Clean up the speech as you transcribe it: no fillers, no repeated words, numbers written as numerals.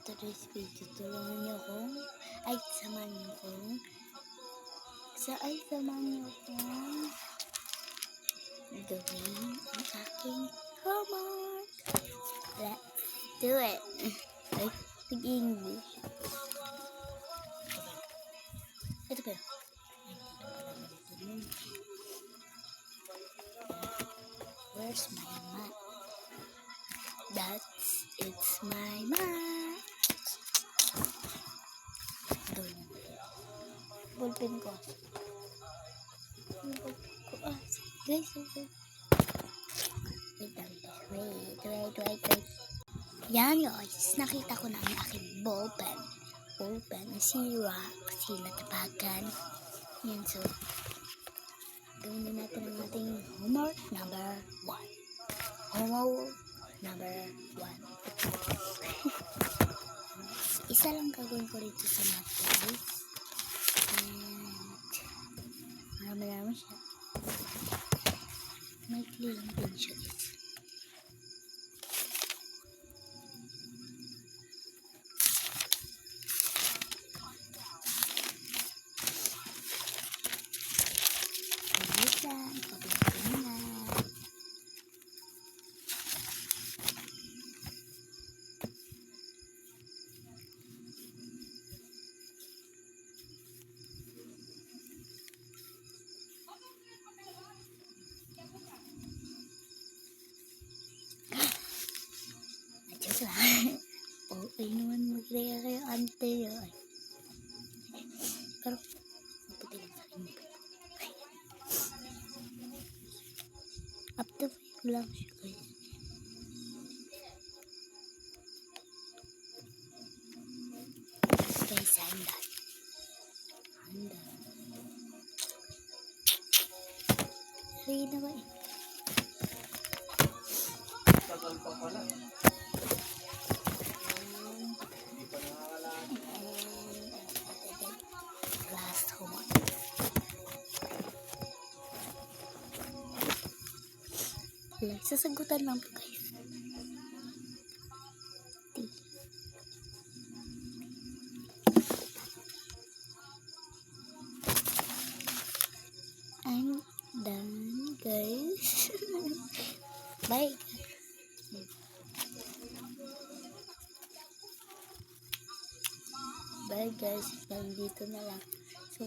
today's video, tulungan niyo akong, samahan niyo akong gawin ang aking homework. Let's do it. English. Ito ba? Where's my mat? It's my mat. Doon. Ballpen ko. Guys, wait. Yan guys, nakita ko na ang aking ballpen. Sira kasi natapagan. Yan, so gawin na natin ang ating homework number 1. Isa lang gagawin ko rito sa math guys. And marami siya. Maikli lang din siya guys. Okay naman mag-react kayo ante yun. Pero mabuti lang sa akin. Up to 5 lang siya guys. Guys, I'm done. Sige na ba eh. Tagal pa pala. Last homework. Sasagutan lang po guys. I'm done guys. Bye. Bye guys, nandito na lang. So